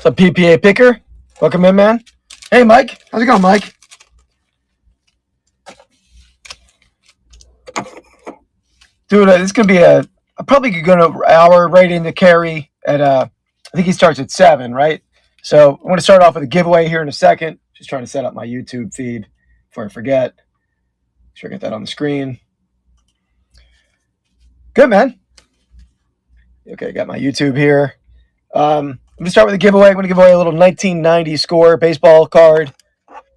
What's up, PPA Picker? Welcome in, man. Hey, Mike. How's it going, Mike? Dude, this is going to be I probably could go an hour right into Carrie at, I think he starts at 7, right? So I'm going to start off with a giveaway here in a second. Just trying to set up my YouTube feed before I forget. Make sure I get that on the screen. Good, man. Okay, got my YouTube here. I'm going to start with a giveaway. I'm going to give away a little 1990 score baseball card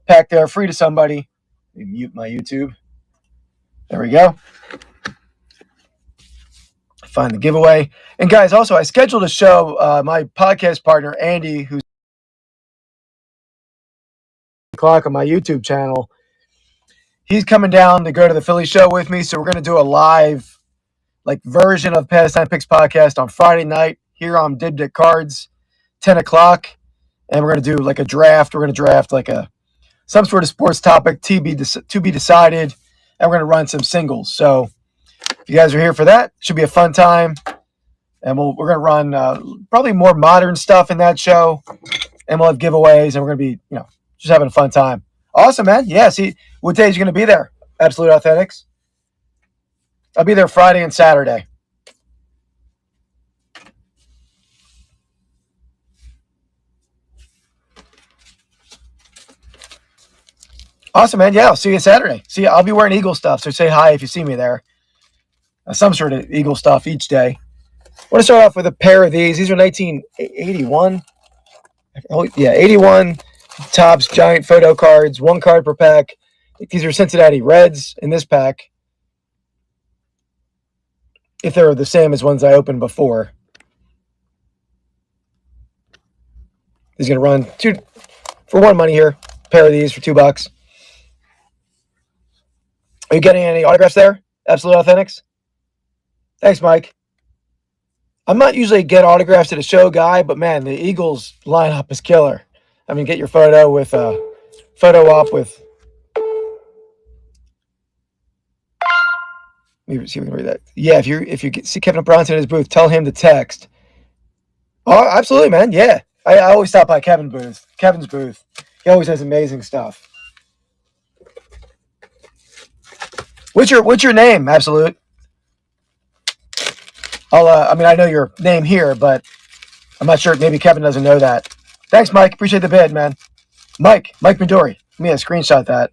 pack there, free to somebody. Mute my YouTube. There we go. Find the giveaway. And guys, also, I scheduled a show. My podcast partner, Andy, who's o'clock on my YouTube channel, he's coming down to go to the Philly show with me. So we're going to do a live version of Pastime Picks podcast on Friday night here on Did Dick Cards, 10 o'clock. And we're going to do a draft. We're going to draft some sort of sports topic to be decided. And we're going to run some singles. So if you guys are here for that, it should be a fun time. And we're going to run probably more modern stuff in that show. And we'll have giveaways. And we're going to be, just having a fun time. Awesome, man. Yeah, see, what days are you going to be there? Absolute Authentics. I'll be there Friday and Saturday. Awesome, man. Yeah, I'll see you Saturday. See, I'll be wearing Eagle stuff, so say hi if you see me there. Some sort of Eagle stuff each day. I want to start off with a pair of these. These are 1981. Oh, yeah, 81 Topps giant photo cards, 1 card per pack. These are Cincinnati Reds in this pack, if they're the same as ones I opened before. He's going to run 2 for 1 money here. A pair of these for $2. Are you getting any autographs there? Absolute Authentics? Thanks, Mike. I'm not usually a get autographs at a show guy, but man, the Eagles lineup is killer. I mean, get your photo with photo op with. Let me see if we can read that. Yeah, if you see Kevin Bronson in his booth, tell him to text. Oh, absolutely, man. Yeah, I always stop by Kevin's booth. He always has amazing stuff. What's your name, Absolute? I know your name here, but I'm not sure. Maybe Kevin doesn't know that. Thanks, Mike. Appreciate the bid, man. Mike Midori. Let me screenshot that.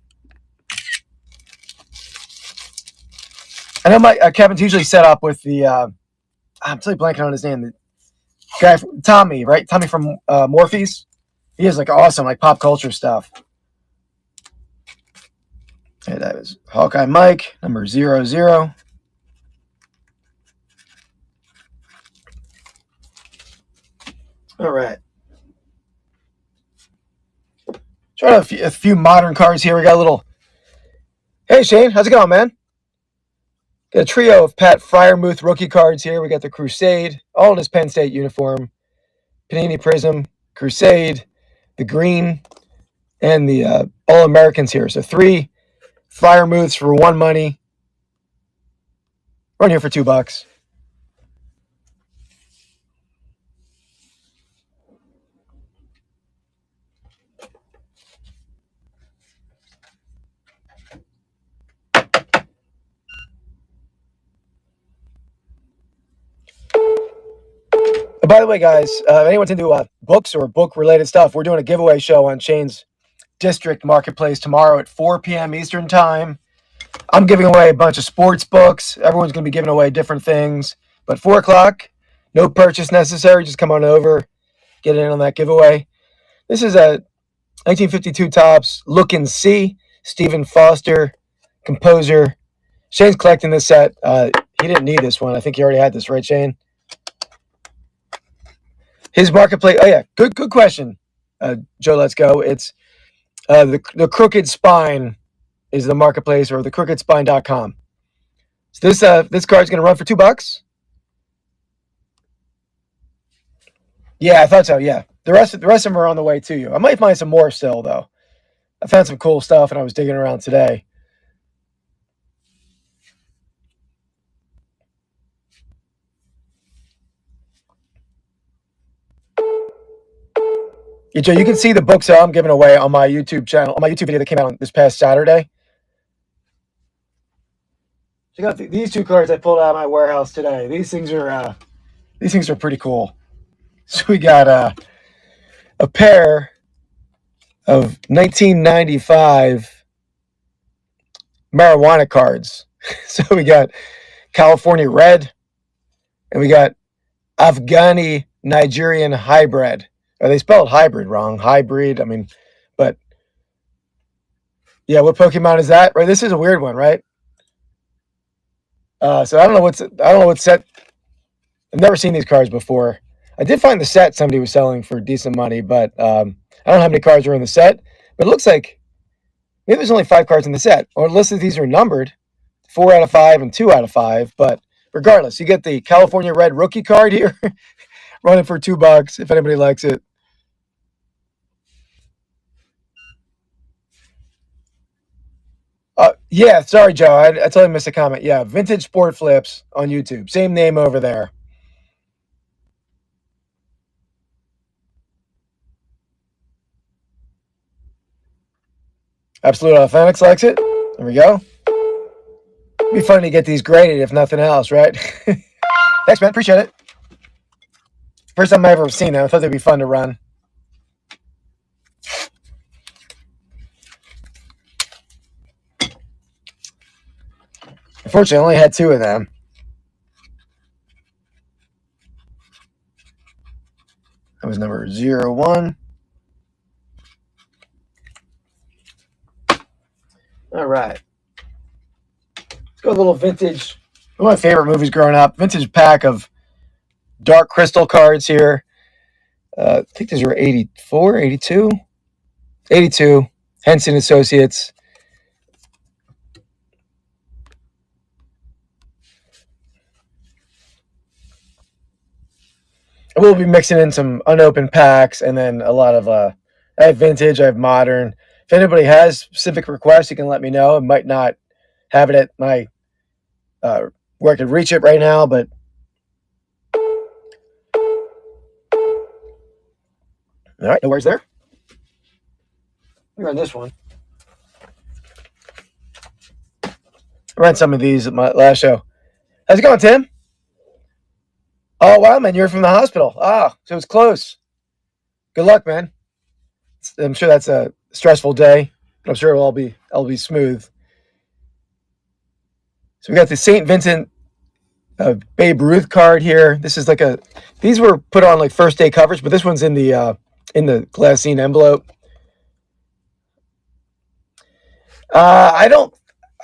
I know Kevin's usually set up with the. I'm totally blanking on his name. The guy, Tommy, right? Tommy from Morphe's. He has awesome pop culture stuff. Okay, that is Hawkeye Mike, number 00. All right. Try out a few modern cards here. We got a little. Hey, Shane. How's it going, man? Got a trio of Pat Freiermuth rookie cards here. We got the Crusade, all in his Penn State uniform. Panini Prism, Crusade, the green, and the All-Americans here. So 3 Freiermuths for 1 money. Run here for $2. By the way, guys, if anyone's into books or book-related stuff, we're doing a giveaway show on Shane's District Marketplace tomorrow at 4 p.m. Eastern Time. I'm giving away a bunch of sports books. Everyone's going to be giving away different things. But 4 o'clock, no purchase necessary. Just come on over, get in on that giveaway. This is a 1952 Topps Look and See. Stephen Foster, composer. Shane's collecting this set. He didn't need this one. I think he already had this, right, Shane? His marketplace. Oh yeah, good question, Joe. Let's go. It's the Crooked Spine is the marketplace, or the crookedspine.com. So this card's gonna run for $2. Yeah, I thought so. Yeah, the rest of them are on the way to you. I might find some more still though. I found some cool stuff, and I was digging around today. Yeah, Joe, you can see the books that I'm giving away on my YouTube channel, on my YouTube video that came out this past Saturday. Check out these two cards I pulled out of my warehouse today. These things are pretty cool. So we got a pair of 1995 marijuana cards. So we got California Red, and we got Afghani Nigerian Hybrid. They spelled hybrid wrong. Hybrid. I mean, but yeah, what Pokemon is that? Right, this is a weird one, right? So I don't know what set. I've never seen these cards before. I did find the set somebody was selling for decent money, but I don't know how many cards are in the set. But it looks like maybe there's only 5 cards in the set, or unless these are numbered, 4 out of 5 and 2 out of 5. But regardless, you get the California Red rookie card here, running for $2 if anybody likes it. Yeah, sorry, Joe. I totally missed a comment. Yeah, Vintage Sport Flips on YouTube. Same name over there. Absolute Authentics likes it. There we go. It'd be fun to get these graded, if nothing else, right? Thanks, man. Appreciate it. First time I've ever seen them. I thought they'd be fun to run. Unfortunately, I only had 2 of them. That was number 01. All right. Let's go a little vintage. One of my favorite movies growing up. Vintage pack of Dark Crystal cards here. I think these were 84, 82? 82. Henson Associates. We'll be mixing in some unopened packs and then a lot of I have vintage, I have modern. If anybody has specific requests, you can let me know. I might not have it at my where I can reach it right now, but all right, no worries there. We're on this one. I ran some of these at my last show. How's it going, Tim? Oh wow, man, you're from the hospital. Ah, so it's close. Good luck, man. I'm sure that's a stressful day, but I'm sure it'll all be smooth. So we got the St. Vincent Babe Ruth card here. This is like these were put on like first day coverage, but this one's in the glassine envelope. I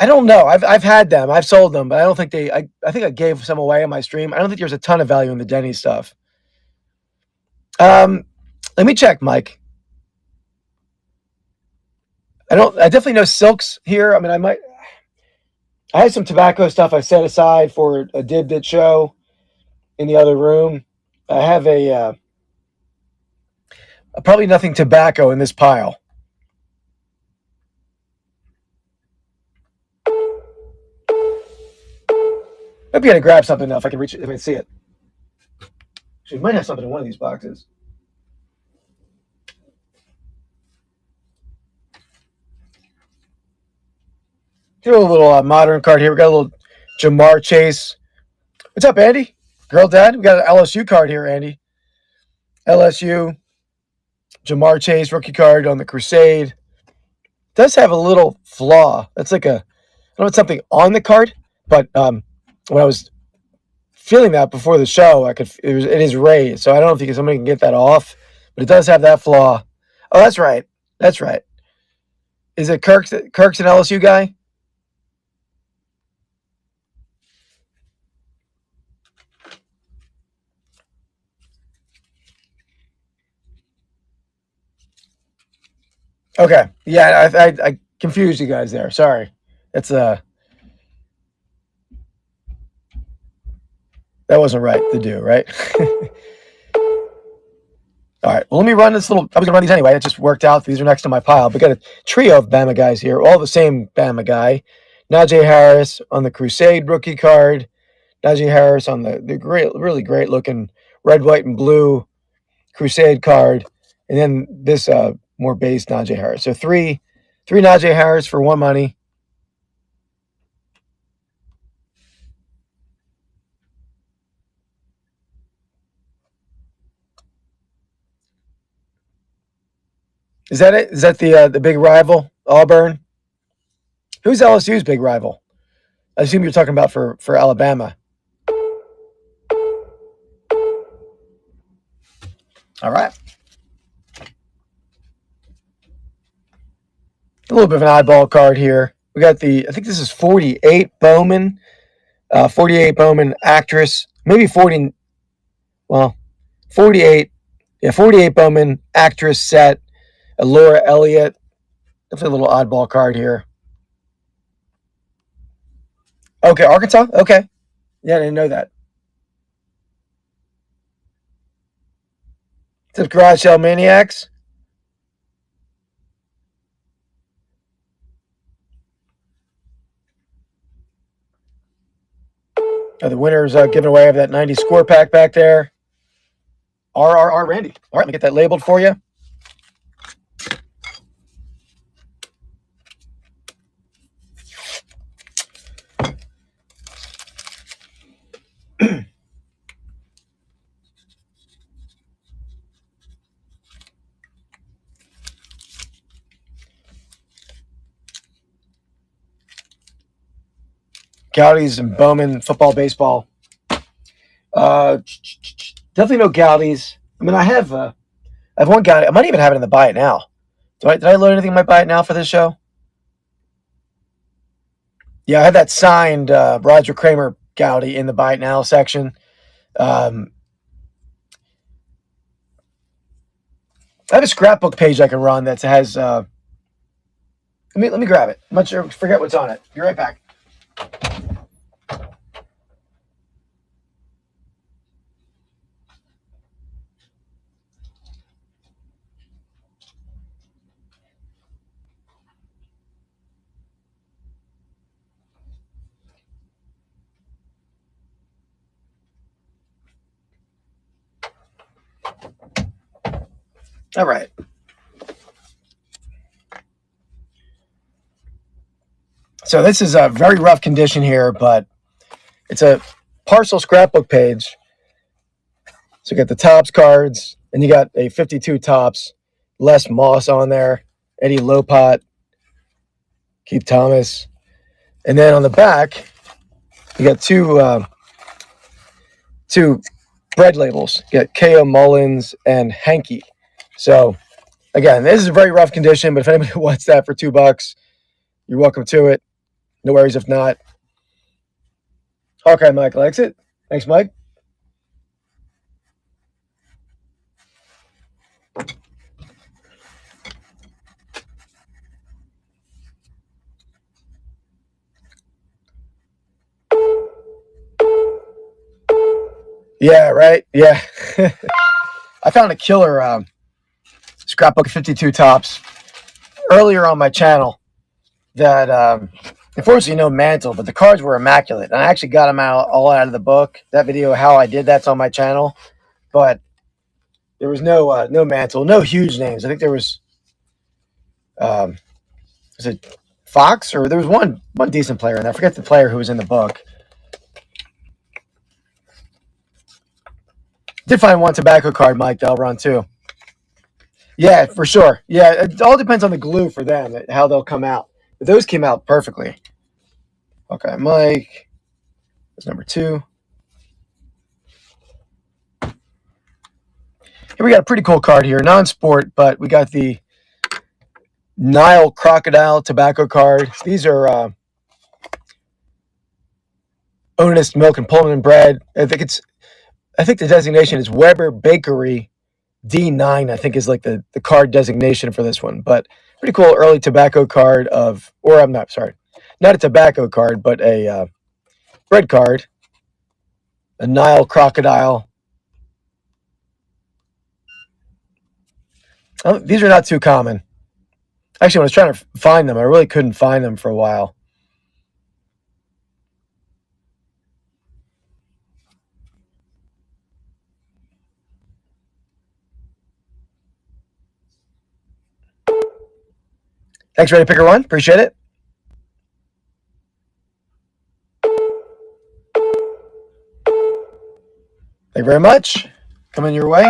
don't know. I've had them. I've sold them, but I don't think I think I gave some away on my stream. I don't think there's a ton of value in the Denny stuff. Let me check, Mike. I definitely know Silks here. I mean, I have some tobacco stuff I set aside for a Did show in the other room. I have probably nothing tobacco in this pile. Maybe I gotta grab something now if I can reach it, if I can see it. Actually, we might have something in one of these boxes. Do a little modern card here. We got a little Jamar Chase. What's up, Andy? Girl Dad? We got an LSU card here, Andy. LSU. Jamar Chase rookie card on the Crusade. It does have a little flaw. That's like I don't know, it's something on the card, but when I was feeling that before the show, it is raised. So I don't know if somebody can get that off, but it does have that flaw. Oh, that's right. That's right. Is it Kirk's an LSU guy? Okay. Yeah, I confused you guys there. Sorry. That's that wasn't right to do, right? All right. Well, let me run this little. I was gonna run these anyway. It just worked out. These are next to my pile. We got a trio of Bama guys here, all the same Bama guy. Najee Harris on the Crusade rookie card. Najee Harris on the really great looking red, white, and blue Crusade card. and then this more base Najee Harris. So three Najee Harris for one money. Is that it? Is that the big rival, Auburn? Who's LSU's big rival? I assume you're talking about for Alabama. All right. A little bit of an eyeball card here. We got I think this is 48 Bowman, 48 Bowman actress, maybe 40, well, 48, yeah, 48 Bowman actress set, Laura Elliott. That's a little oddball card here. Okay, Arkansas? Okay. Yeah, I didn't know that. It's Garage Sale Maniacs. The winner's giving away of that 90 score pack back there. RRR Randy. All right, let me get that labeled for you. Goudies and Bowman football, baseball. Definitely no Goudies. I mean, I have one Goudie. I might even have it in the buy it now. Did I load anything in my buy it now for this show? Yeah, I had that signed Roger Kramer Goudie in the buy it now section. I have a scrapbook page I can run that has. Let me grab it. I'm not sure. Forget what's on it. Be right back. All right. So this is a very rough condition here, but it's a partial scrapbook page. So you got the Topps cards, and you got a 52 Topps, Les Moss on there, Eddie Lopat, Keith Thomas, and then on the back you got two bread labels. You got K.O. Mullins and Hanky. So again, this is a very rough condition, but if anybody wants that for $2, you're welcome to it. No worries if not. Okay, Mike likes it. Thanks, Mike. Yeah, right. Yeah. I found a killer scrapbook of 52 Topps earlier on my channel that unfortunately no mantle, but the cards were immaculate. And I actually got them all out of the book. That video, how I did that's on my channel. But there was no mantle, no huge names. I think there was it Fox, or there was one decent player in there. I forget the player who was in the book. Did find one tobacco card, Mike, that I'll run too. Yeah, for sure. Yeah, it all depends on the glue for them, how they'll come out. But those came out perfectly. Okay, Mike. That's number 2. Here we got a pretty cool card here. Non-sport, but we got the Nile Crocodile tobacco card. These are Honest Milk and Pullman Bread. I think the designation is Weber Bakery D9, I think is like the card designation for this one. But pretty cool early tobacco card not a tobacco card, but a bread card. A Nile Crocodile. Oh, these are not too common. Actually, when I was trying to find them, I really couldn't find them for a while. Thanks, Ready Picker One. Appreciate it. Thank you very much. Coming your way.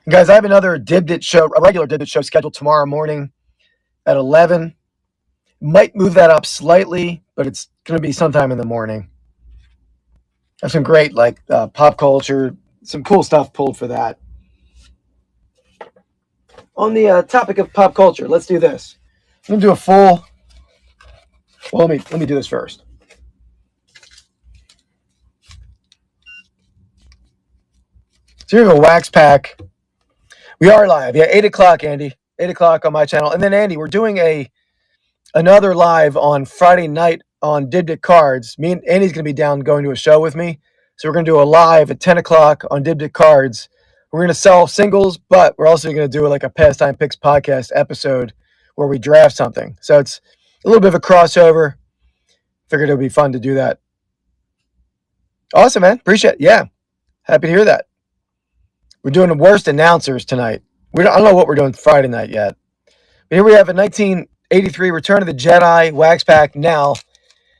Guys, I have another Dibdit show, a regular Dibdit show scheduled tomorrow morning at 11. Might move that up slightly, but it's going to be sometime in the morning. I have some great, pop culture, some cool stuff pulled for that. On the topic of pop culture, let's do this. I'm going to do a full... Well, let me do this first. So here's a wax pack. We are live. Yeah, 8 o'clock, Andy. 8 o'clock on my channel. And then, Andy, we're doing another live on Friday night on Dibdit Cards. Me and Andy's going to be down going to a show with me. So we're going to do a live at 10 o'clock on Dibdit Cards. We're going to sell singles, but we're also going to do like a Pastime Picks podcast episode where we draft something. So it's a little bit of a crossover. Figured it would be fun to do that. Awesome, man. Appreciate it. Yeah. Happy to hear that. We're doing the worst announcers tonight. I don't know what we're doing Friday night yet. But here we have a 1983 Return of the Jedi wax pack. Now,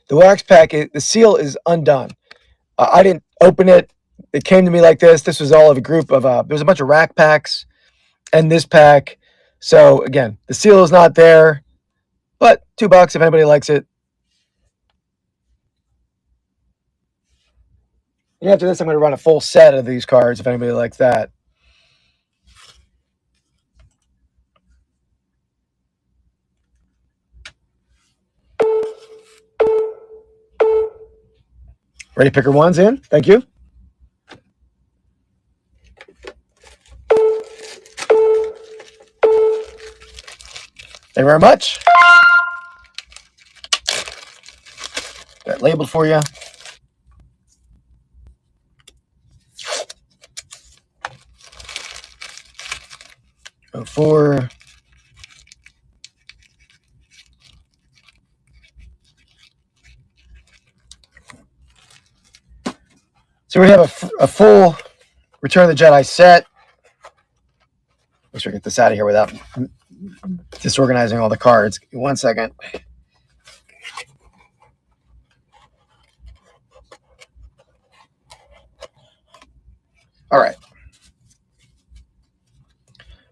the wax pack, the seal is undone. I didn't open it. It came to me like this. This was all of a group of, there's a bunch of rack packs and this pack. So, again, the seal is not there. But $2 if anybody likes it. And after this, I'm going to run a full set of these cards if anybody likes that. Ready Picker One's in. Thank you. Thank you very much. Got it labeled for you. Oh, 04. So we have a full Return of the Jedi set. Let's get this out of here without disorganizing all the cards. Give me 1 second. All right.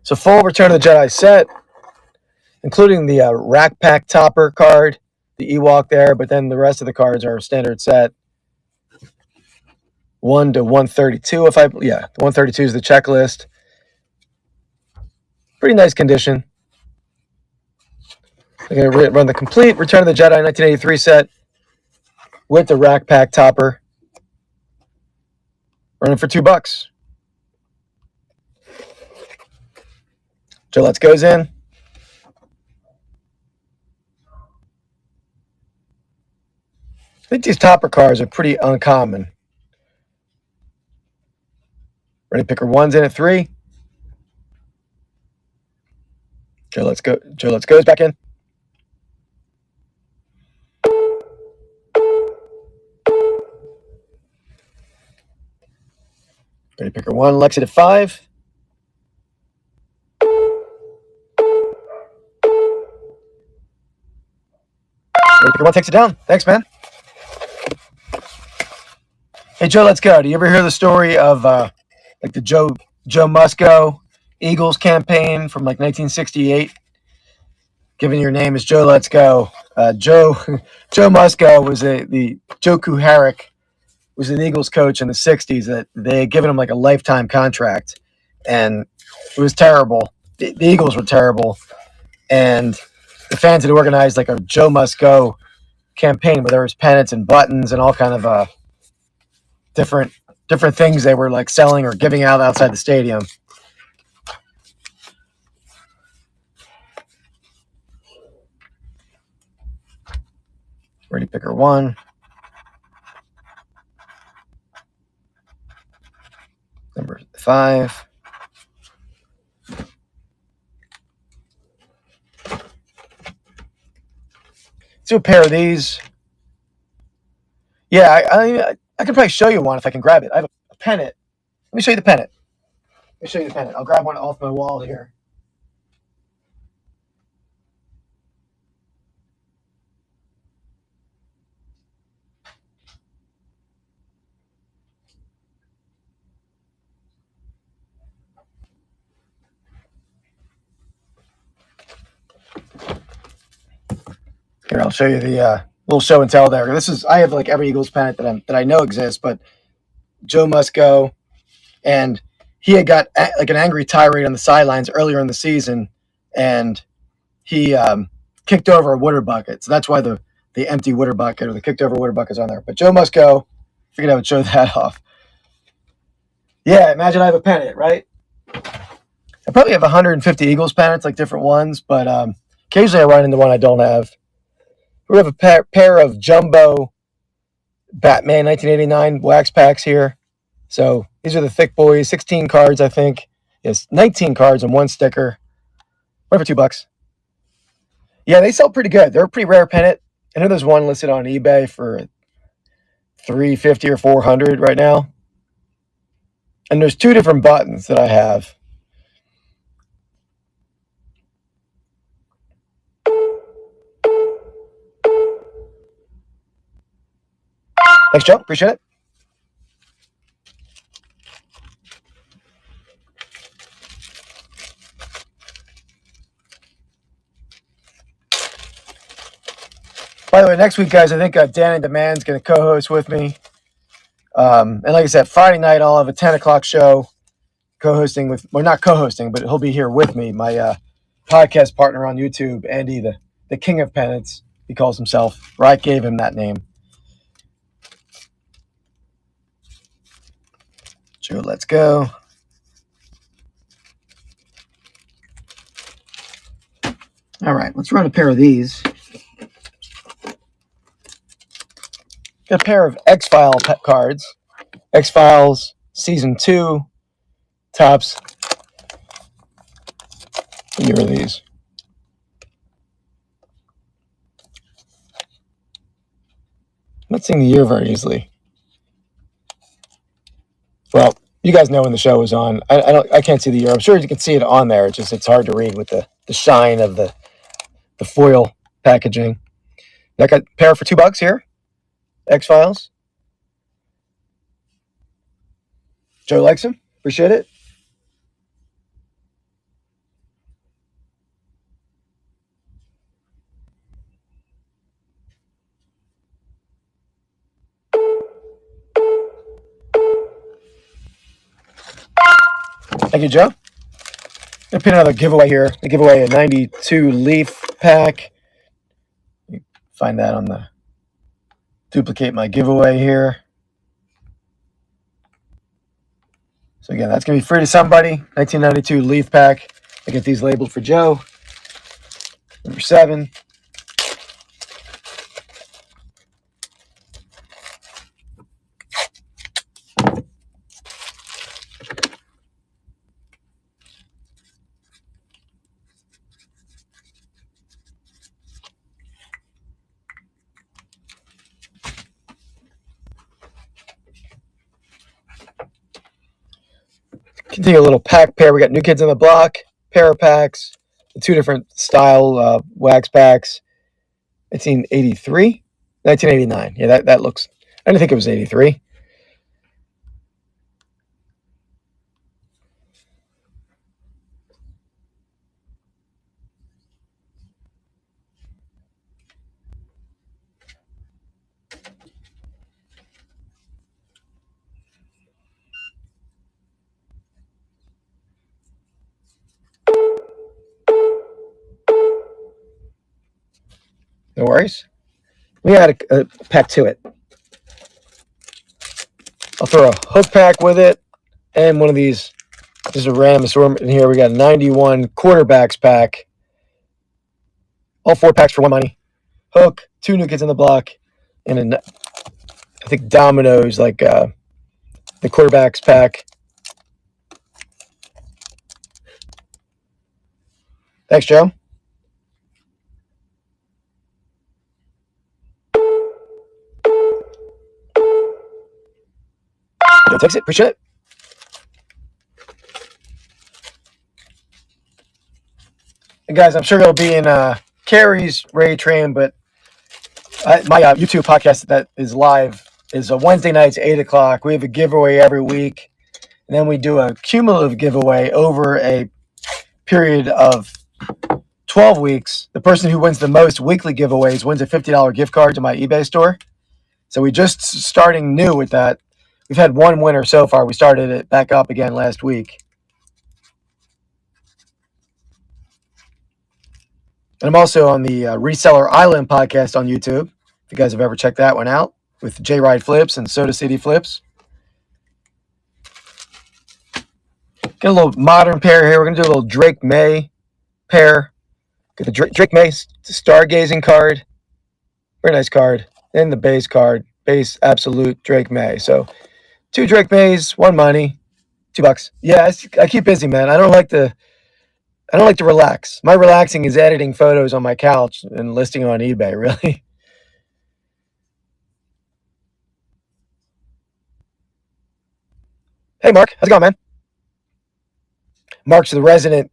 So full Return of the Jedi set, including the Rack Pack Topper card, the Ewok there, but then the rest of the cards are standard set. 1 to 132, the 132 is the checklist. Pretty nice condition. I'm going to run the complete Return of the Jedi 1983 set with the Rack Pack Topper. Running for $2. Joe Let's Go's in. I think these topper cards are pretty uncommon. Ready Picker One's in at 3. Joe Let's Go. Joe Let's Go's back in. Ready Picker One, Lexi at 5. Ready Picker One takes it down. Thanks, man. Hey, Joe Let's Go. Do you ever hear the story of the Joe Musco Eagles campaign from 1968? Given your name is Joe Let's Go. Joe Musco was the Joe Kuharich was an Eagles coach in the 60s that they had given him a lifetime contract, and it was terrible. The Eagles were terrible, and the fans had organized a Joe Must Go campaign where there was pennants and buttons and all kind of different things they were selling or giving out outside the stadium. Ready Picker One. Number 5. So do a pair of these. Yeah, I can probably show you one if I can grab it. I have a pennant. Let me show you the pennant. Let me show you the pennant. I'll grab one off my wall here. Here, I'll show you the little show and tell there. I have like every Eagles pennant that I know exists, but Joe Musco, and he had got like an angry tirade on the sidelines earlier in the season, and he kicked over a water bucket. So that's why the empty water bucket or the kicked over water bucket is on there. But Joe Musco, figured I would show that off. Yeah, imagine I have a pennant, right? I probably have 150 Eagles pennants, like different ones, but occasionally I run into one I don't have. We have a pair of jumbo Batman 1989 wax packs here. So these are the thick boys, 16 cards, I think. Yes, 19 cards and one sticker. Right for $2. Yeah, they sell pretty good. They're a pretty rare pennant. I know there's one listed on eBay for $350 or $400 right now. And there's two different buttons that I have. Thanks, Joe. Appreciate it. By the way, next week, guys, I think Danny Demand's going to co-host with me. And like I said, Friday night, I'll have a 10 o'clock show co-hosting with, well, not co-hosting, but he'll be here with me, my podcast partner on YouTube, Andy, the king of pennants, he calls himself, or I gave him that name. Joe, let's go. All right, let's run a pair of these. Got a pair of X-File cards. X-Files Season 2 tops. What year are these? I'm not seeing the year very easily. Well, you guys know when the show was on. I can't see the year. I'm sure you can see it on there. It's hard to read with the shine of the foil packaging. I got a pair for $2 here. X-Files. Joe likes them. Appreciate it. Thank you, Joe. I'm going to pin another giveaway here. I give away a 92 Leaf pack. You find that on the duplicate my giveaway here. So again, that's going to be free to somebody. 1992 Leaf pack. I get these labeled for Joe. Number 7. Continue a little pack pair. We got New Kids on the Block, pair of packs, the two different style wax packs. 1983, 1989. Yeah, that looks. I didn't think it was 83. No worries. We add a pack to it. I'll throw a hook pack with it and one of these. This is a random assortment in here. We got a 91 quarterbacks pack. All 4 packs for one money. Hook, 2 New Kids on the Block, and I think Domino's, like the quarterbacks pack. Thanks, Joe. Go takes it. Appreciate it. And guys, I'm sure it'll be in Carrie's Ray Train, but my YouTube podcast that is live is Wednesday nights, 8 o'clock. We have a giveaway every week. And then we do a cumulative giveaway over a period of 12 weeks. The person who wins the most weekly giveaways wins a $50 gift card to my eBay store. So we just starting new with that. We've had one winner so far. We started it back up again last week. And I'm also on the Reseller Island podcast on YouTube. If you guys have ever checked that one out with J Ride Flips and Soda City Flips. Get a little modern pair here. We're going to do a little Drake May pair. Get the Drake May Stargazing card. Very nice card. Then the base card. Base Absolute Drake May. So 2 Drake Mays, 1 money, $2. Yeah, I keep busy, man. I don't like to relax. My relaxing is editing photos on my couch and listing on eBay, really. Hey, Mark. How's it going, man? Mark's the resident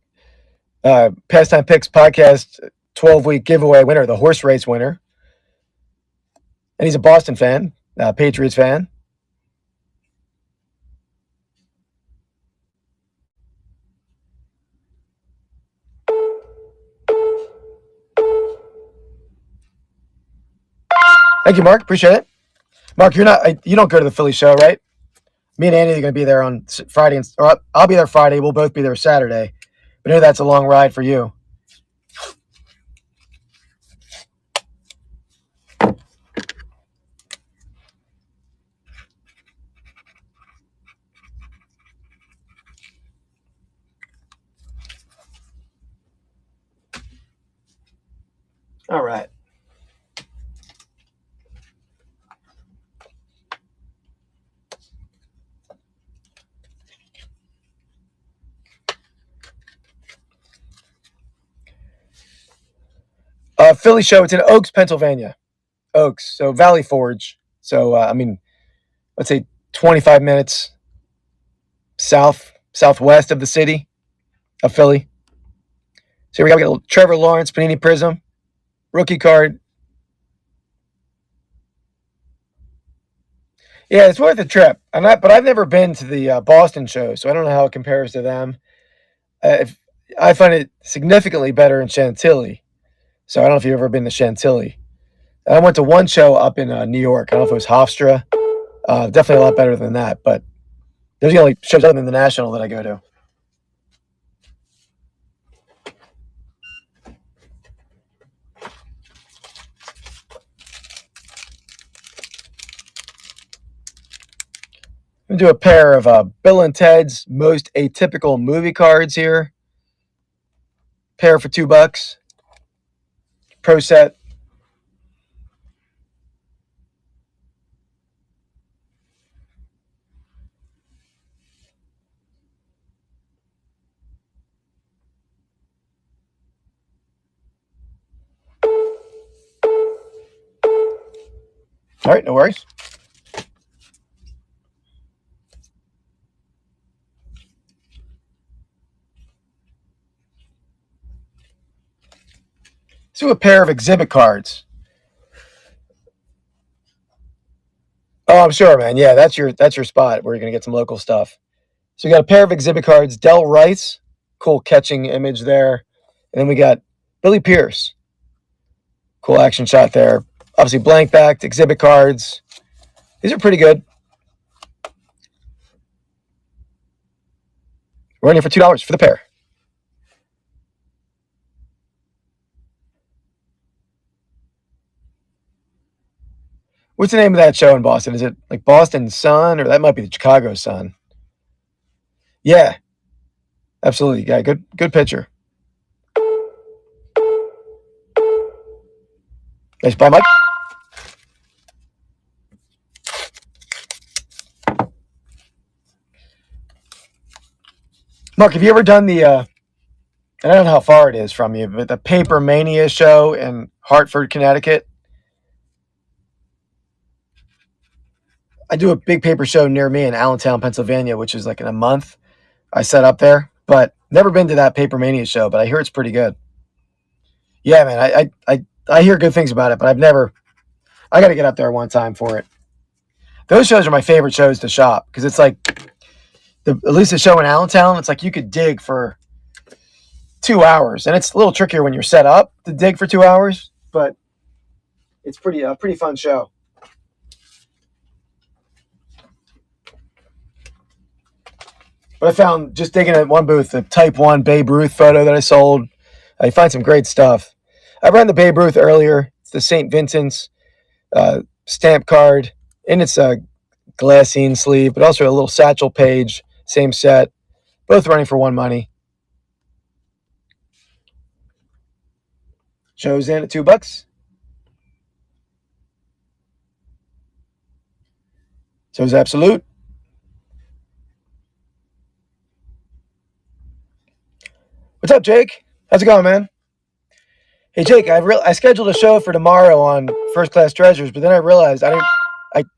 Pastime Picks podcast 12-week giveaway winner, the horse race winner. And he's a Boston fan, Patriots fan. Thank you, Mark. Appreciate it. Mark, you don't go to the Philly show, right? Me and Andy are going to be there on Friday, or I'll be there Friday. We'll both be there Saturday. But I know that's a long ride for you. All right. Philly show. It's in Oaks, Pennsylvania. Oaks, so Valley Forge. So let's say 25 minutes southwest of the city of Philly. So we got a little Trevor Lawrence Panini Prism rookie card. Yeah, it's worth a trip. But I've never been to the Boston show, so I don't know how it compares to them. I find it significantly better in Chantilly. So I don't know if you've ever been to Chantilly. I went to one show up in New York. I don't know if it was Hofstra. Definitely a lot better than that. But there's the only shows other than the National that I go to. I'm going to do a pair of Bill and Ted's Most Atypical Movie cards here. Pair for $2. Pro set. All right, no worries. Let's do a pair of exhibit cards. Oh, I'm sure, man. Yeah, that's your spot where you're gonna get some local stuff. So we got a pair of exhibit cards. Del Rice, cool catching image there, and then we got Billy Pierce, cool action shot there. Obviously, blank backed exhibit cards. These are pretty good. We're running for $2 for the pair. What's the name of that show in Boston? Is it like Boston Sun, or that might be the Chicago Sun? Yeah, absolutely. Yeah, good picture. Nice buy, Mike. Mark, have you ever done the? I don't know how far it is from you, but the Paper Mania show in Hartford, Connecticut. I do a big paper show near me in Allentown, Pennsylvania, which is like in a month. I set up there, but never been to that Paper Mania show, but I hear it's pretty good. Yeah, man, I hear good things about it, but I've never. I got to get up there one time for it. Those shows are my favorite shows to shop because it's like at least the show in Allentown. It's like you could dig for 2 hours, and it's a little trickier when you're set up to dig for 2 hours, but it's pretty fun show. But I found just digging at one booth the Type 1 Babe Ruth photo that I sold. I find some great stuff. I ran the Babe Ruth earlier. It's the St. Vincent's stamp card in its glassine sleeve, but also a little satchel page, same set, both running for $1. Shows in at $2. Shows Absolute. What's up, Jake? How's it going, man? Hey, Jake, I scheduled a show for tomorrow on First Class Treasures, but then I realized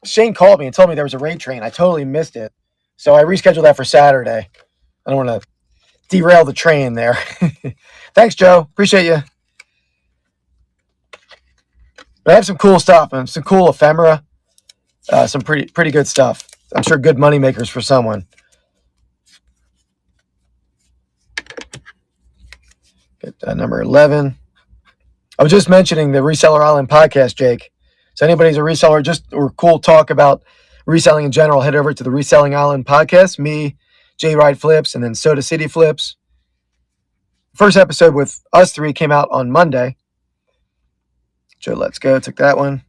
Shane called me and told me there was a raid train. I totally missed it. So I rescheduled that for Saturday. I don't want to derail the train there. Thanks, Joe. Appreciate you. But I have some cool stuff, and some cool ephemera. Some pretty good stuff. I'm sure good money makers for someone. Get number 11. I was just mentioning the Reseller Island podcast, Jake. So anybody's a reseller or cool talk about reselling in general, head over to the Reselling Island podcast. Me, J Ride Flips, and then Soda City Flips. First episode with us three came out on Monday. Joe, let's go. Took that one.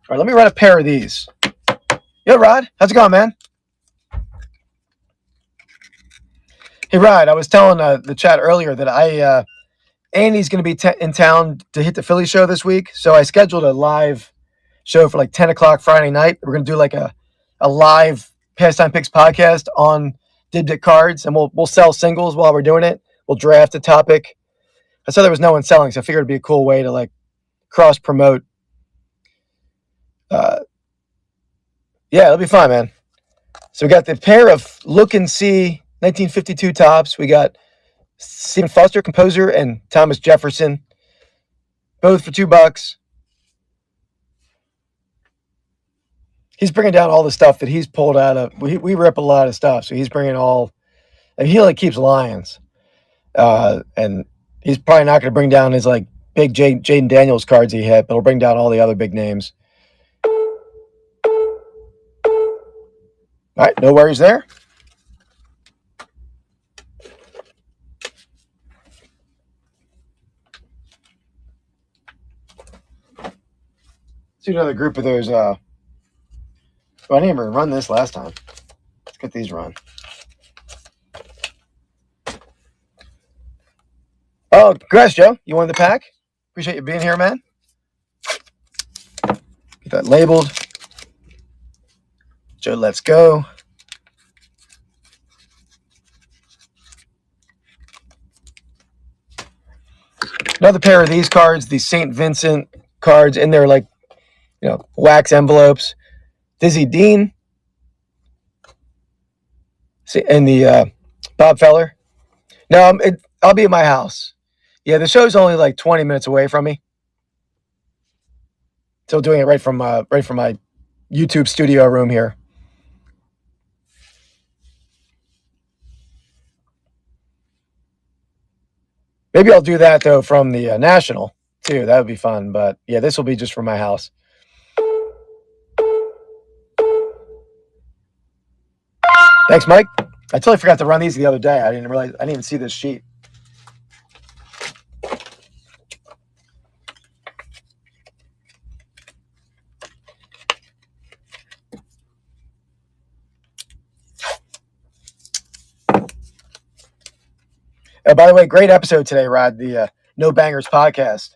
All right, let me run a pair of these. Yo, Rod, how's it going, man? Hey, Rod, I was telling the chat earlier that Andy's going to be in town to hit the Philly show this week, so I scheduled a live show for like 10 o'clock Friday night. We're going to do like a live Pastime Picks podcast on Dibdick cards, and we'll sell singles while we're doing it. We'll draft a topic. I saw there was no one selling, so I figured it'd be a cool way to like cross promote. Yeah, it'll be fun, man. So we got the pair of Look and See 1952 tops. We got Stephen Foster, composer, and Thomas Jefferson, both for $2. He's bringing down all the stuff that he's pulled out of. We rip a lot of stuff, so he's bringing all. And he like keeps lions, and he's probably not going to bring down his like big Jaden Daniels cards he hit, but he'll bring down all the other big names. All right, no worries there. Let's do another group of those. Well, I didn't even run this last time. Let's get these run. Oh, congrats, Joe. You won the pack. Appreciate you being here, man. Get that labeled. Joe, let's go. Another pair of these cards, the St. Vincent cards in their like, wax envelopes. Dizzy Dean. And the Bob Feller. No, I'll be at my house. Yeah, the show's only like 20 minutes away from me. Still doing it right from my YouTube studio room here. Maybe I'll do that though from the National too. That would be fun. But yeah, this will be just from my house. Thanks, Mike. I totally forgot to run these the other day. I didn't even see this sheet. By the way, great episode today, Rod. The No Bangers podcast.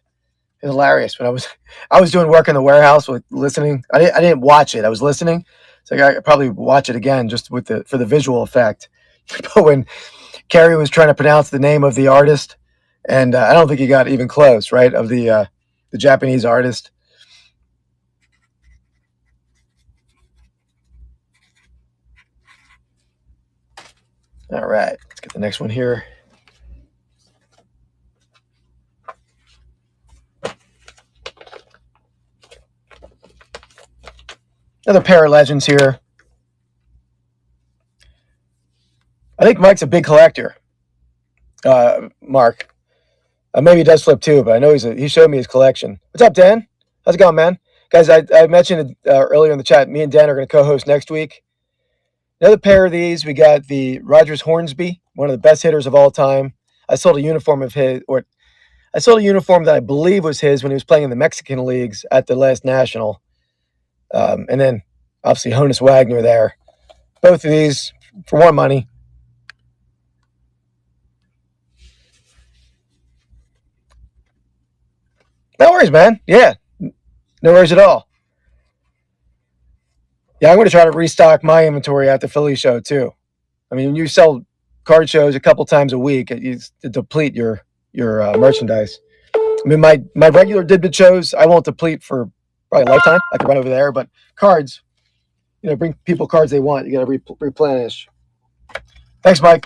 hilarious. When I was doing work in the warehouse with listening. I didn't watch it. I was listening. So I could probably watch it again just with for the visual effect. But when Kerry was trying to pronounce the name of the artist, and I don't think he got even close, right? Of the Japanese artist. All right, let's get the next one here. Another pair of legends here. I think Mike's a big collector. Mark. Maybe he does flip too, but I know he showed me his collection. What's up, Dan? How's it going, man? Guys, I mentioned earlier in the chat, me and Dan are going to co-host next week. Another pair of these, we got the Rogers Hornsby, one of the best hitters of all time. I sold a uniform of his, or I sold a uniform that I believe was his when he was playing in the Mexican leagues at the last National. And then, obviously, Honus Wagner there. Both of these for more money. No worries, man. Yeah, no worries at all. Yeah, I'm going to try to restock my inventory at the Philly show too. I mean, when you sell card shows a couple times a week, you deplete your merchandise. I mean, my regular Didbit shows, I won't deplete for probably a lifetime. I could run over there, but cards, bring people cards they want. You got to replenish. Thanks, Mike.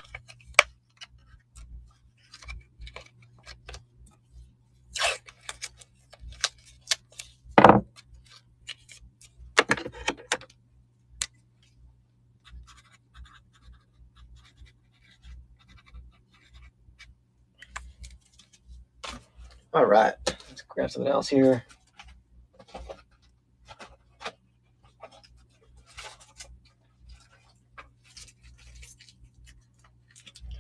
All right, let's grab something else here.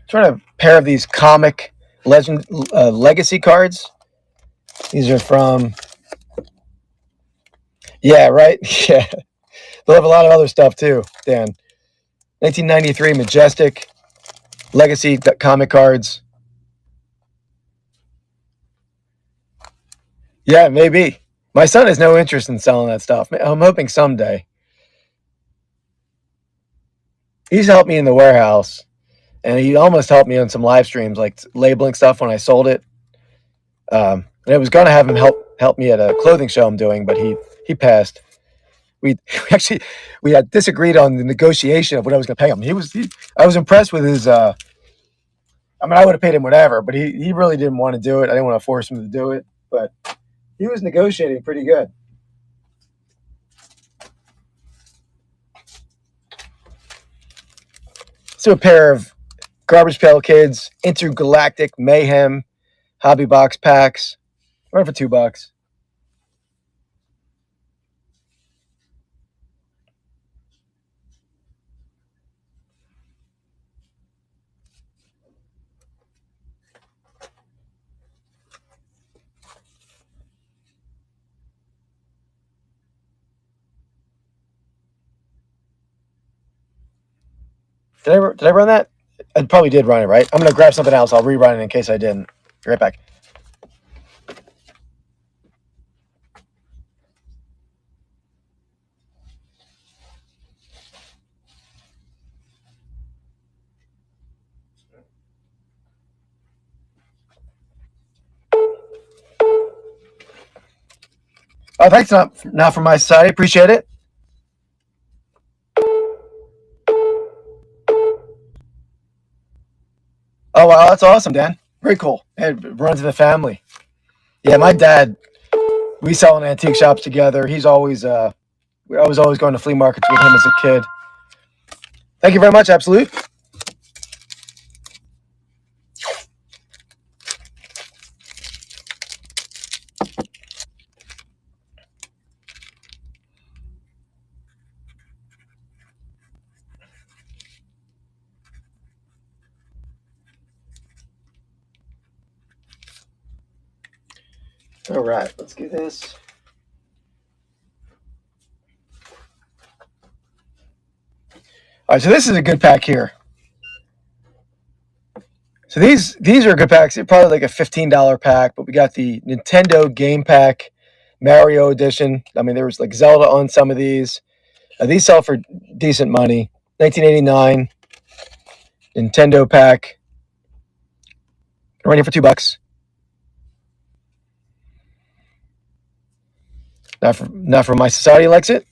Trying a pair of these comic legend legacy cards. These are from, yeah, right, yeah. They'll have a lot of other stuff too, Dan. 1993 Majestic legacy comic cards. Yeah, maybe. My son has no interest in selling that stuff. I'm hoping someday. He's helped me in the warehouse, and he almost helped me on some live streams, like labeling stuff when I sold it. And I was going to have him help me at a clothing show I'm doing, but he passed. We had disagreed on the negotiation of what I was going to pay him. I was impressed with his. I mean, I would have paid him whatever, but he really didn't want to do it. I didn't want to force him to do it, but he was negotiating pretty good. So a pair of Garbage Pail Kids Intergalactic Mayhem hobby box packs. Run for $2. Did I run that? I probably did run it, right? I'm going to grab something else. I'll rerun it in case I didn't. Be right back. Oh, thanks. Not from my side. Appreciate it. Oh, wow. That's awesome, Dan. Very cool. It runs in the family. Yeah, my dad, we sell in antique shops together. I was always going to flea markets with him as a kid. Thank you very much, Absolute. All right, let's do this. All right, so this is a good pack here. So these are good packs. They're probably like a $15 pack, but we got the Nintendo Game Pack Mario Edition. I mean, there was like Zelda on some of these. These sell for decent money. 1989 Nintendo pack. Running for $2. Not for my society likes it.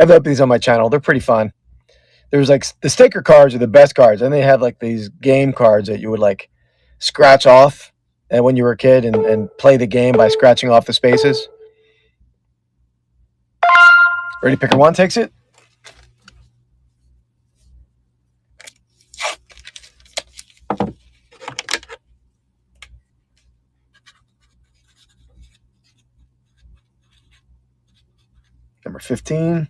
I've opened these on my channel. They're pretty fun. There's like the sticker cards are the best cards, and they have like these game cards that you would like scratch off and when you were a kid and play the game by scratching off the spaces. Ready Picker One takes it. Number 15.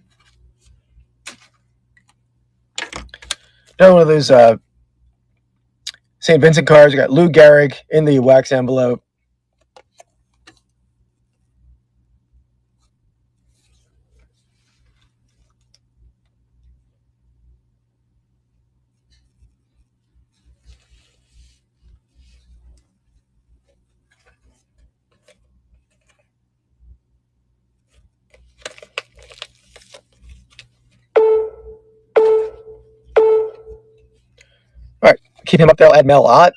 Another one of those St. Vincent cards. We got Lou Gehrig in the wax envelope. All right, keep him up there. I'll add Mel Ott.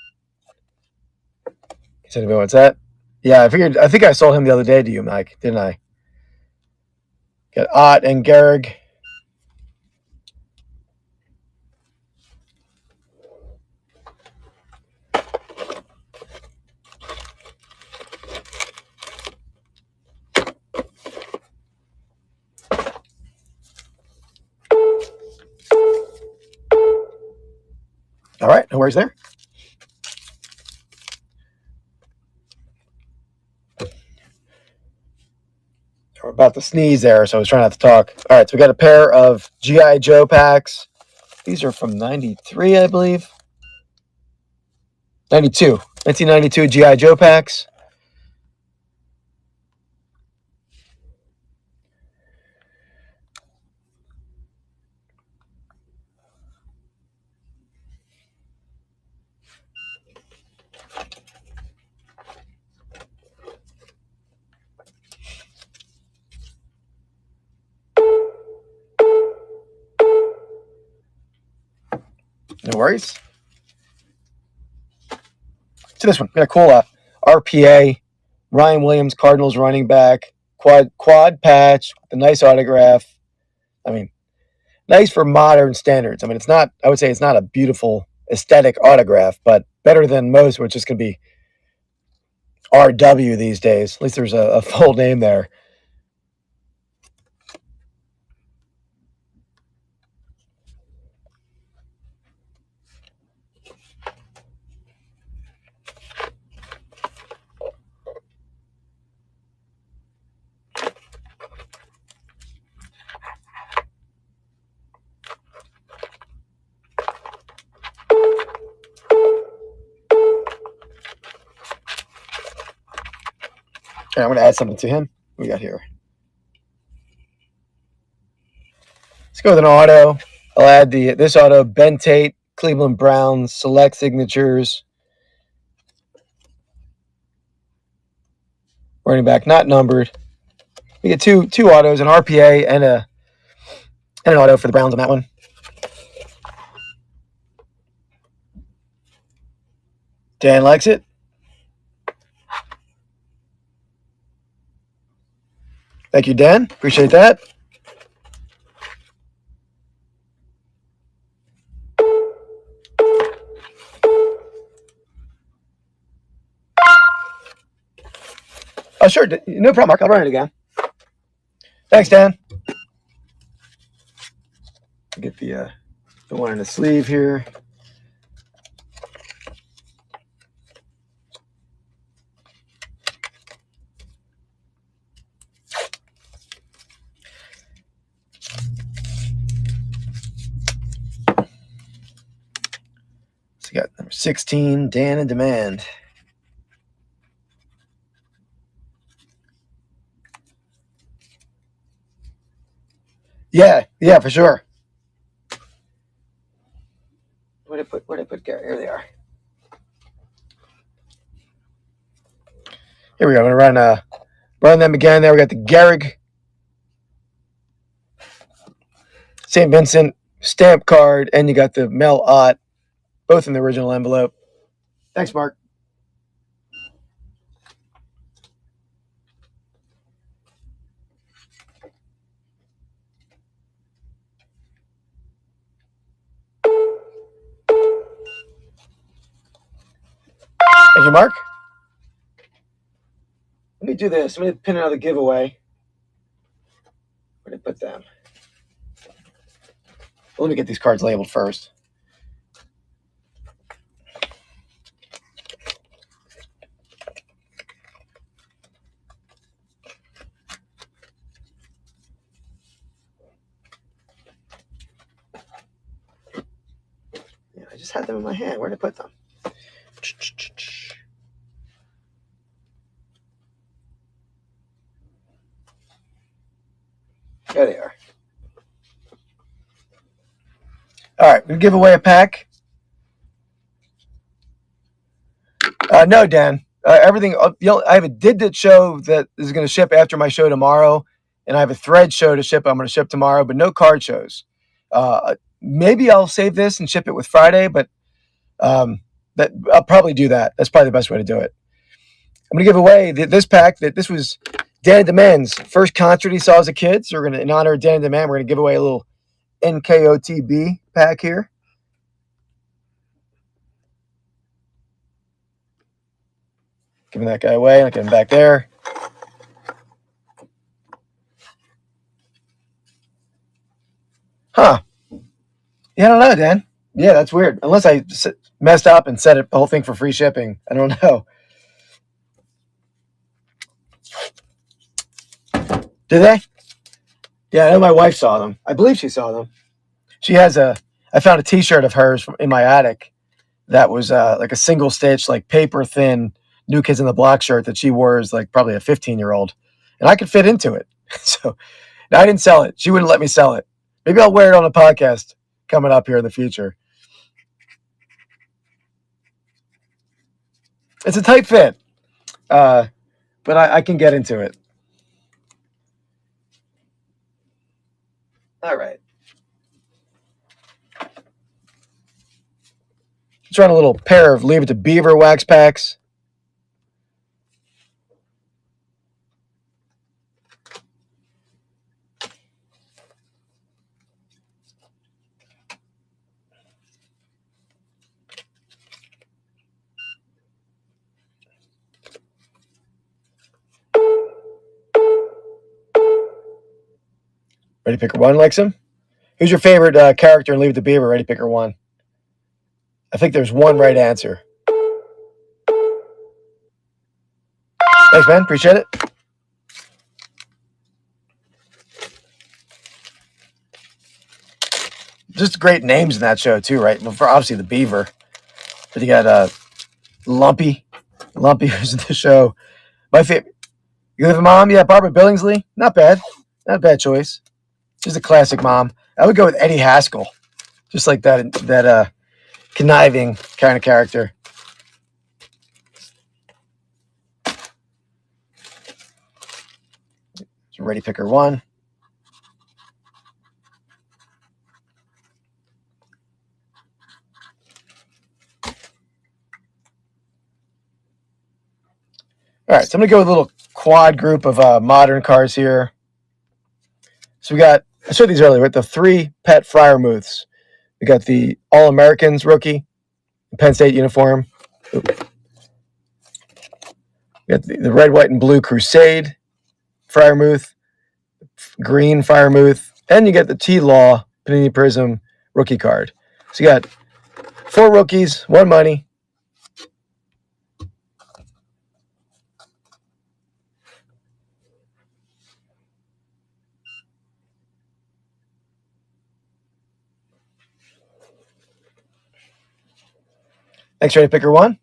Does anybody wants that? Yeah, I figured. I think I sold him the other day to you, Mike, didn't I? Got Ott and Gehrig. All right, no worries there. We're about to sneeze there, so I was trying not to talk. All right, so we got a pair of G.I. Joe packs. These are from 93, I believe. 92. 1992 G.I. Joe packs. No worries. To this one, we got a cool RPA, Ryan Williams, Cardinals running back, quad patch, the nice autograph. I mean, nice for modern standards. I mean, it's not. I would say it's not a beautiful aesthetic autograph, but better than most, which is going to be RW these days. At least there's a full name there. And I'm going to add something to him. What we got here? Let's go with an auto. I'll add this auto, Ben Tate, Cleveland Browns, select signatures. Running back, not numbered. We get two autos, an RPA and an auto for the Browns on that one. Dan likes it. Thank you, Dan. Appreciate that. Oh, sure. No problem, Mark. I'll run it again. Thanks, Dan. Get the one in the sleeve here. So you got number 16, Dan in Demand. Yeah, for sure. Where did I put Gary? Here they are. Here we go. I'm gonna run them again. There we got the Gehrig St. Vincent stamp card, and you got the Mel Ott, both in the original envelope. Thanks, Mark. Thank you, Mark. Let me do this. I'm going to pin another giveaway. Where did I put them? Let me get these cards labeled first. Yeah, I just had them in my hand. Where did I put them? There they are. All right, we'll give away a pack. No, Dan. Everything. I have a Did show that is going to ship after my show tomorrow, and I have a Thread show to ship. I'm going to ship tomorrow, but no card shows. Maybe I'll save this and ship it with Friday, but that I'll probably do that. That's probably the best way to do it. I'm going to give away this pack. This was Danny Demand's first concert he saw as a kid. So we're going to, in honor of Danny Demand, we're going to give away a little NKOTB pack here. Giving that guy away. I'll get him back there. Huh. Yeah, I don't know, Dan. Yeah, that's weird. Unless I messed up and set the whole thing for free shipping. I don't know. Did they? Yeah, I know my wife saw them. I believe she saw them. She has I found a t-shirt of hers in my attic that was like a single stitch, like paper thin New Kids on the Block shirt that she wore as like probably a 15-year-old. And I could fit into it. So I didn't sell it. She wouldn't let me sell it. Maybe I'll wear it on a podcast coming up here in the future. It's a tight fit, but I can get into it. All right. Let's run a little pair of Leave It to Beaver wax packs. Ready Picker One likes him. Who's your favorite character in Leave It to Beaver? Ready Picker One. I think there's one right answer. Thanks, man. Appreciate it. Just great names in that show too, right? Well, for obviously the Beaver, but you got Lumpy. Lumpy who's in the show. My favorite. You live with mom? Yeah, Barbara Billingsley. Not bad. Not a bad choice. She's a classic mom. I would go with Eddie Haskell. Just like that conniving kind of character. Ready Picker One. All right, so I'm going to go with a little quad group of modern cars here. So I showed these earlier, with the 3 Pet Fryermuths. We got the All-Americans rookie, Penn State uniform. We got the red, white, and blue Crusade Fryermuth, green Fryermuth, and you get the T-Law Panini Prism rookie card. So you got 4 rookies, 1 money. Thanks, Ready Picker One.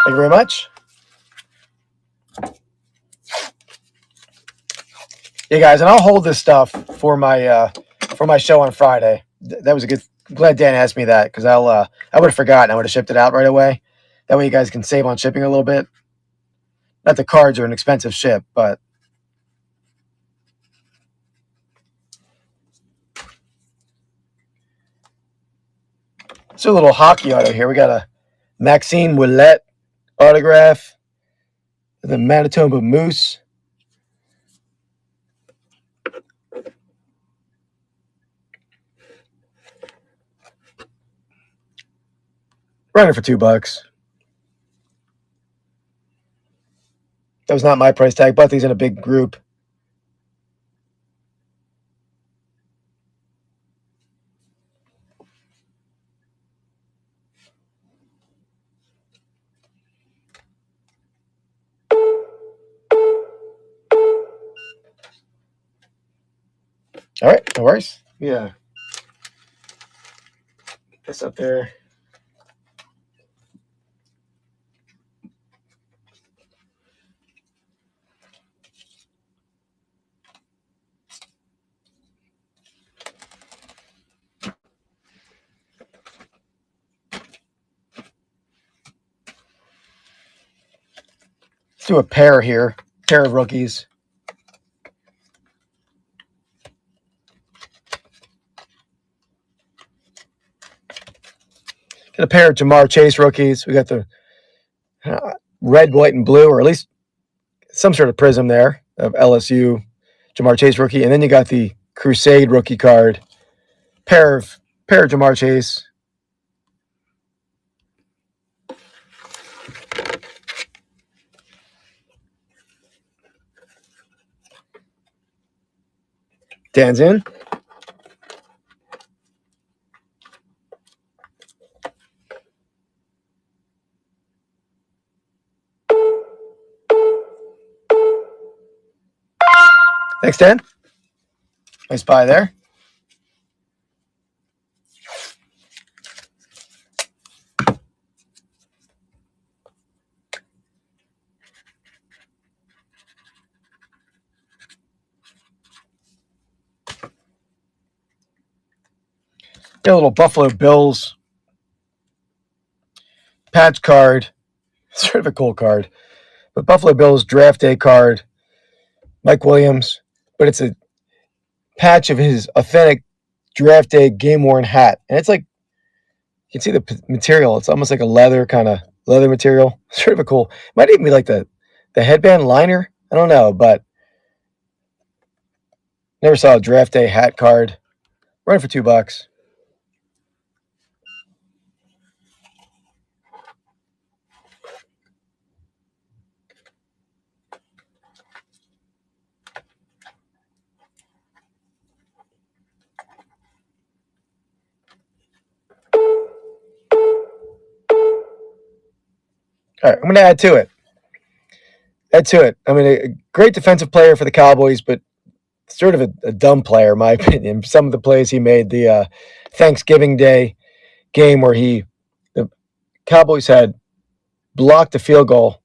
Thank you very much. Yeah, guys, and I'll hold this stuff for my show on Friday. That was a good. I'm glad Dan asked me that because I would have forgotten. I would have shipped it out right away. That way, you guys can save on shipping a little bit. Not the cards are an expensive ship, but it's a little hockey auto here. We got a Maxime Ouellet autograph, the Manitoba Moose. Running for $2. That was not my price tag, but these in a big group. All right, no worries. Yeah. Get this up there. Let's do a pair here. Pair of rookies. Got a pair of Jamar Chase rookies. We got the red, white, and blue, or at least some sort of prism there of LSU Jamar Chase rookie. And then you got the Crusade rookie card. Pair of Jamar Chase. Dan's in. Thanks, Dan. Nice buy there. Got a little Buffalo Bills patch card. Sort of a cool card. But Buffalo Bills draft day card. Mike Williams. But it's a patch of his authentic draft day game worn hat. And it's like, you can see the material. It's almost like a leather material. Sort of a cool. Might even be like the headband liner. I don't know, but never saw a draft day hat card. Running for $2. All right, I'm going to add to it. I mean, a great defensive player for the Cowboys, but sort of a dumb player, in my opinion. Some of the plays he made, the Thanksgiving Day game where the Cowboys had blocked a field goal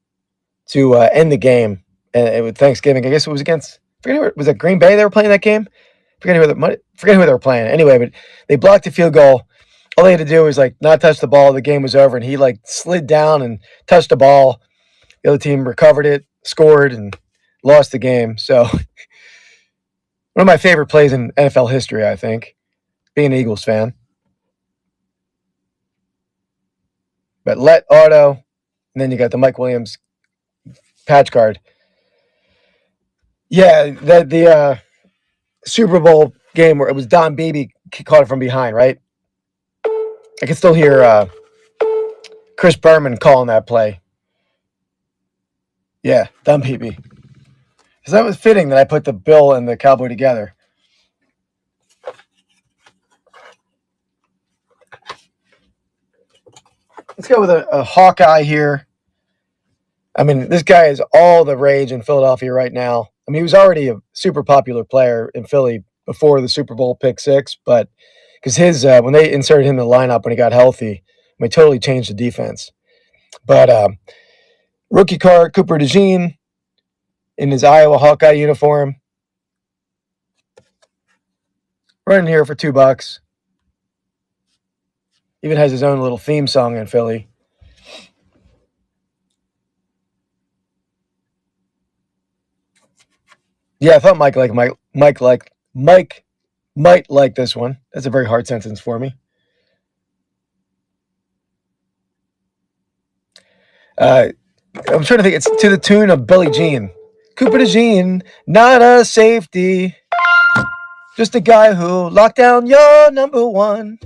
to end the game, and it was Thanksgiving. I guess it was against. Was it Green Bay they were playing that game? Forget who they were playing. Anyway, but they blocked a field goal. All they had to do was like not touch the ball. The game was over, and he like slid down and touched the ball. The other team recovered it, scored, and lost the game. So one of my favorite plays in NFL history, I think, being an Eagles fan. But let auto, and then you got the Mike Williams patch card. Yeah, the Super Bowl game where it was Don Beebe caught it from behind, right? I can still hear Chris Berman calling that play. Yeah, Don Beebe. Because that was fitting that I put the Bill and the Cowboy together. Let's go with a Hawkeye here. I mean, this guy is all the rage in Philadelphia right now. I mean, he was already a super popular player in Philly before the Super Bowl pick six, but because his when they inserted him in the lineup when he got healthy, I mean, totally changed the defense. But rookie card, Cooper DeJean in his Iowa Hawkeye uniform. Running here for $2. Even has his own little theme song in Philly. Yeah, I thought Mike might like this one. That's a very hard sentence for me. I'm trying to think. It's to the tune of Billie Jean. Cooper DeJean, not a safety, just a guy who locked down your number one.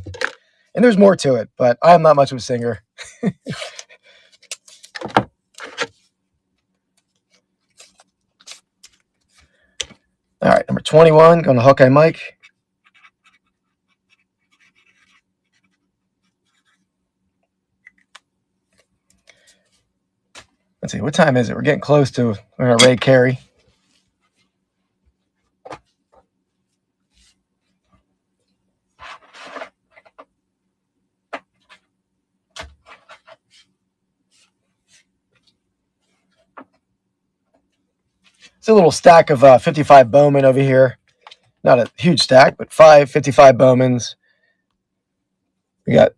And there's more to it, but I'm not much of a singer. All right, number 21, going to Hawkeye Mike. Let's see, what time is it? We're getting close to Ray Carey. It's a little stack of 55 Bowman over here. Not a huge stack, but 55 Bowmans. We got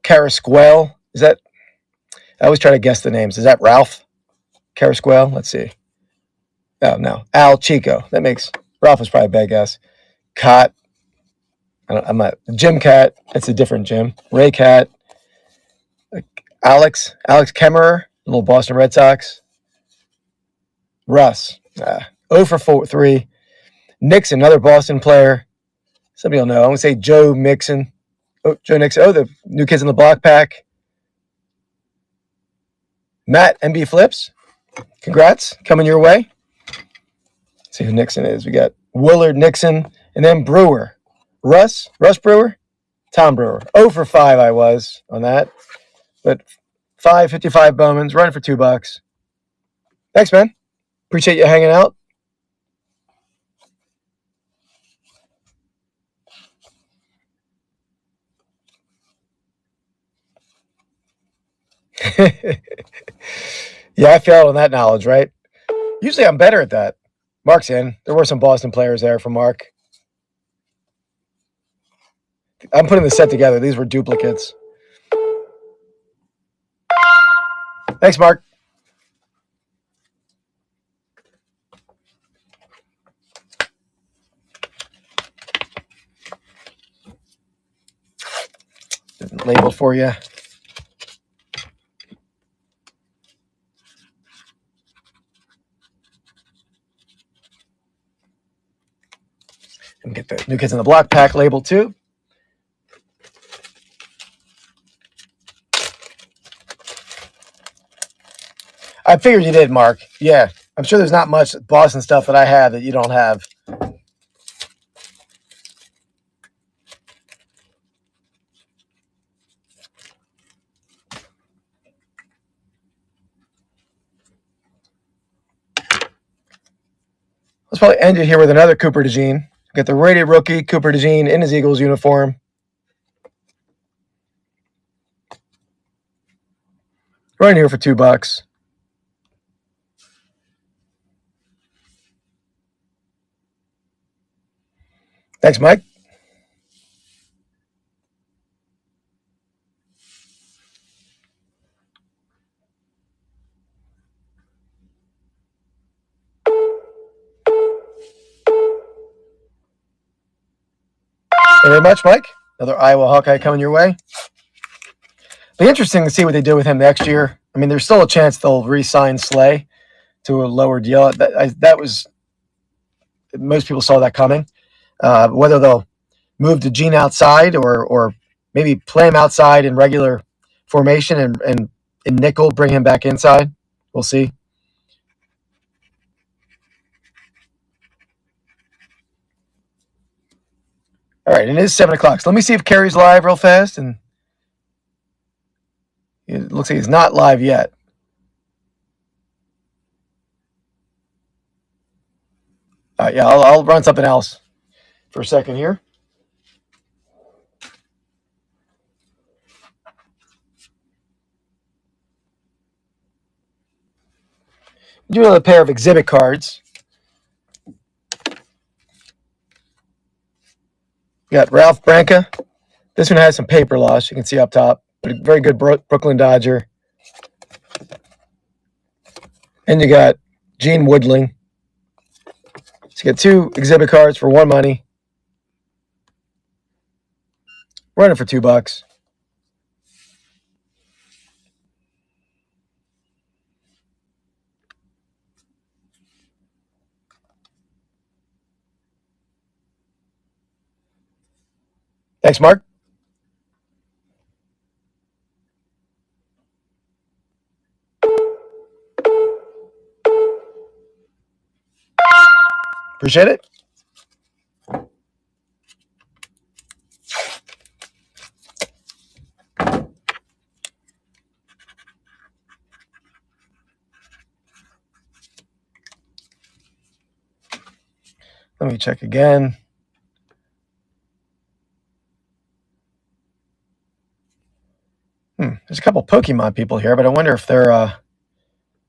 Carrasquel. Is that? I always try to guess the names. Is that Ralph Carrasquel? Let's see. Oh, no. Al Chico. That makes... Ralph was probably a bad guess. Cott. I'm not... Jim Cat. That's a different Jim. Ray Cat. Alex Kemmerer. Little Boston Red Sox. Russ. 0 for 3. Nixon, another Boston player. Some of you will know. I'm going to say Joe Mixon. Oh, Joe Nixon. Oh, the New Kids on the Block pack. Matt MB Flips. Congrats. Coming your way. Let's see who Nixon is. We got Willard Nixon. And then Brewer. Russ Brewer. Tom Brewer. 0 for 5 I was on that. But 55 Bowmans. Running for $2. Thanks, man. Appreciate you hanging out. Yeah, I failed on that knowledge, right? Usually I'm better at that. Mark's in. There were some Boston players there for Mark. I'm putting the set together. These were duplicates. Thanks, Mark. Labeled for you. And get the New Kids on the Block pack labeled too. I figured you did, Mark. Yeah. I'm sure there's not much Boston stuff that I have that you don't have. Let's probably end it here with another Cooper DeJean. Get the rated rookie Cooper DeJean in his Eagles uniform. Right here for $2. Thanks, Mike. Thank you very much, Mike. Another Iowa Hawkeye coming your way. Be interesting to see what they do with him next year. I mean, there's still a chance they'll re-sign Slay to a lower deal. That was most people saw that coming. Whether they'll move the Gene outside or maybe play him outside in regular formation and in nickel, bring him back inside. We'll see. All right, it is 7 o'clock. So let me see if Carrie's live real fast. And it looks like he's not live yet. All right, yeah, I'll run something else for a second here. Do another pair of exhibit cards. You got Ralph Branca. This one has some paper loss. You can see up top. But a very good Brooklyn Dodger. And you got Gene Woodling. So you get 2 exhibit cards for 1 money. Running for $2. Thanks, Mark. Appreciate it. Let me check again. There's a couple Pokemon people here, but I wonder if they're... let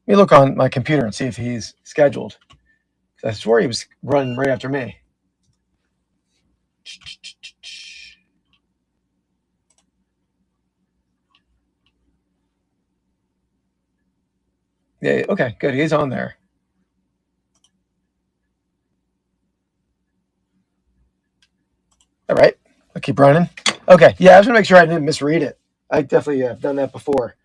me look on my computer and see if he's scheduled. I swore he was running right after me. Yeah, okay, good. He's on there. All right, I'll keep running. Okay, yeah, I was going to make sure I didn't misread it. I definitely have done that before.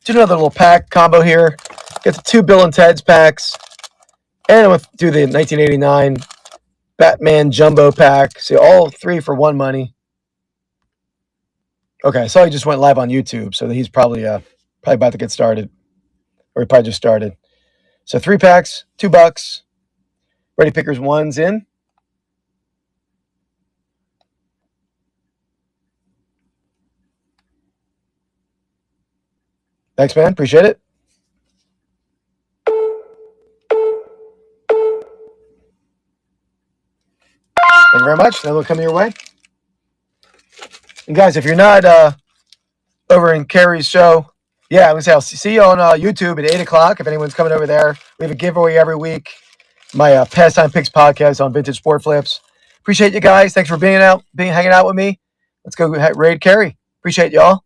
Do another little pack combo here. Get the 2 Bill and Ted's packs. And we'll do the 1989 Batman Jumbo pack. So all 3 for 1 money. Okay, I saw he just went live on YouTube, so he's probably about to get started. Or he probably just started. So 3 packs, $2. Ready Pickers 1's in. Thanks, man. Appreciate it. Thank you very much. That'll come your way. And guys, if you're not over in Carrie's show, yeah, I'm going to say I'll see you on YouTube at 8 o'clock if anyone's coming over there. We have a giveaway every week. My Pastime Picks podcast on Vintage Sport Flips. Appreciate you guys. Thanks for hanging out with me. Let's go raid Carrie. Appreciate y'all.